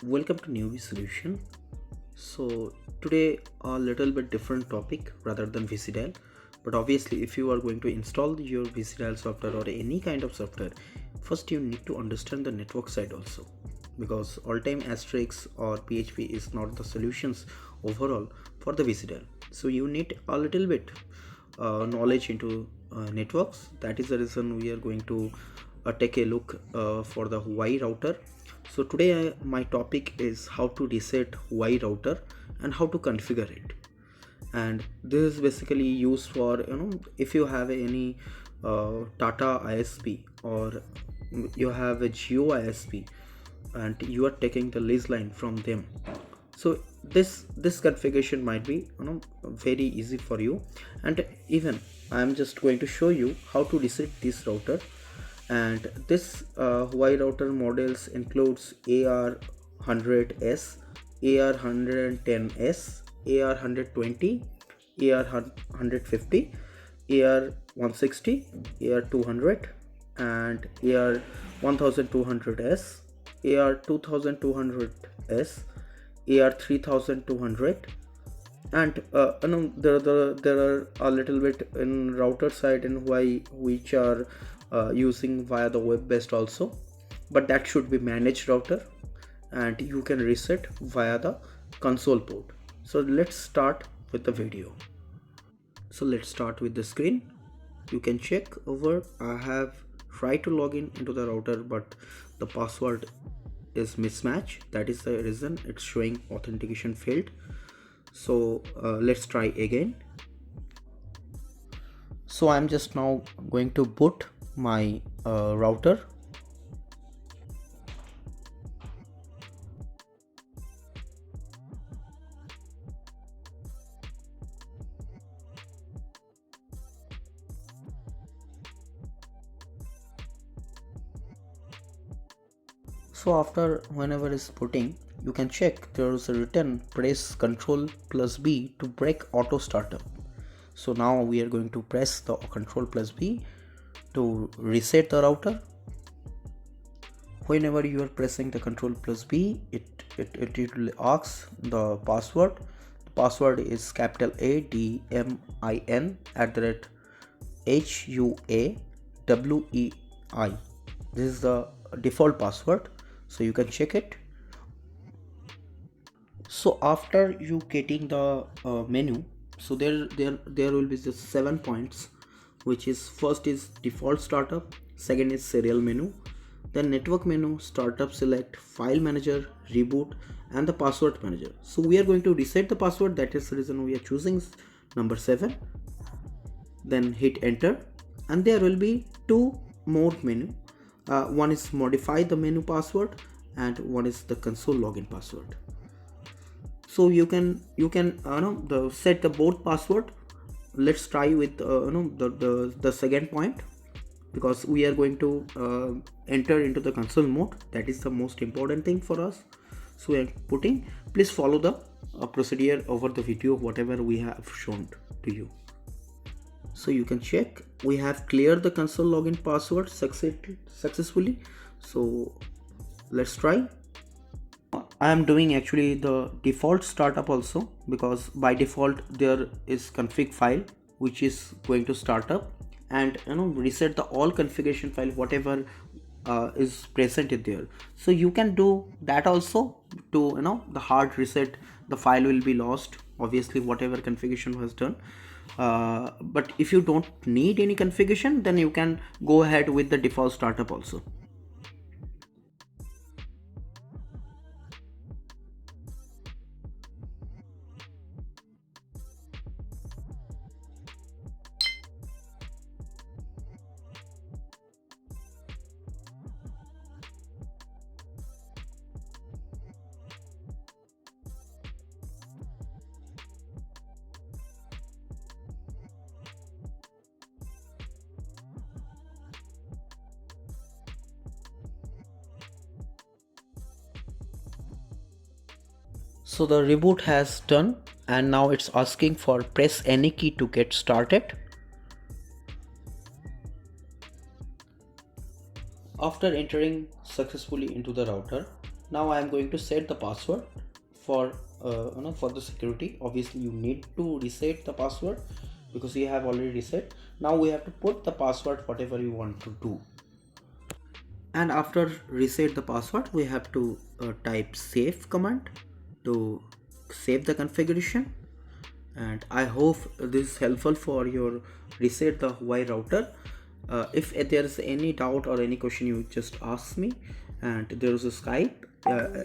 Welcome to Newbie Solution. So today a little bit different topic rather than VCDIAL, but obviously if you are going to install your VCDIAL software or any kind of software, first you need to understand the network side also, because all-time asterisk or PHP is not the solutions overall for the VCDIAL. So you need a little bit knowledge into networks. That is the reason we are going to take a look for the Huawei router. So today my topic is how to reset Huawei router and how to configure it. And this is basically used for, if you have any Tata ISP or you have a Jio ISP and you are taking the lease line from them. So this configuration might be very easy for you, and even I am just going to show you how to reset this router. And this Huawei router models includes AR100S, AR110S, AR120, AR150, AR160, AR200, and AR1200S, AR2200S, AR3200, and there are a little bit in router side in Huawei which are using via the web based also, but that should be managed router and you can reset via the console port. So let's start with the video. So let's start with the screen. You can check over. I have tried to log in into the router, but the password is mismatch. That is the reason it's showing authentication failed. So let's try again. So I'm just now going to boot my router. So after whenever is booting, you can check there is a written press Ctrl+B to break auto startup. So now we are going to press the Ctrl+B to reset the router. Whenever you are pressing the Ctrl+B, it will ask the password. The password is capital ADMIN@HUAWEI. This is the default password, so you can check it. So after you getting the menu, so there will be just 7 points, which is first is default startup, second is serial menu, then network menu, startup, select, file manager, reboot, and the password manager. So we are going to reset the password. That is the reason we are choosing number 7. Then hit enter, and there will be 2 more menu. One is modify the menu password and one is the console login password. So you can set the both password. Let's try with the second point, because we are going to enter into the console mode. That is the most important thing for us. So we are putting, please follow the procedure over the video whatever we have shown to you. So you can check we have cleared the console login password successfully. So let's try. I am doing actually the default startup also, because by default there is config file which is going to start up and reset the all configuration file whatever is present in there. So you can do that also to the hard reset. The file will be lost, obviously, whatever configuration was done. But if you don't need any configuration, then you can go ahead with the default startup also. So the reboot has done, and now it's asking for press any key to get started. After entering successfully into the router, Now I am going to set the password for for the security. Obviously you need to reset the password because you have already reset. Now we have to put the password whatever you want to do, and after reset the password we have to type save command to save the configuration. And I hope this is helpful for your reset the Huawei router. If there is any doubt or any question, you just ask me. And there is a Skype,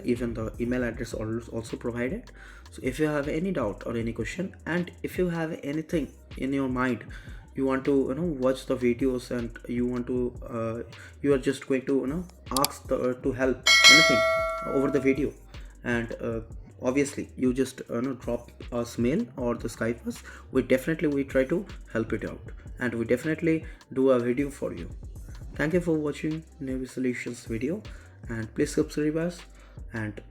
even the email address also provided. So if you have any doubt or any question, and if you have anything in your mind, you want to watch the videos, and you want to you are just going to ask to help anything over the video, and obviously you just drop us mail or the Skype us. We try to help it out, and we definitely do a video for you. Thank you for watching Navy Solutions video, and please subscribe us, and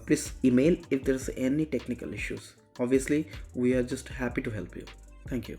please email if there's any technical issues. Obviously we are just happy to help you. Thank you.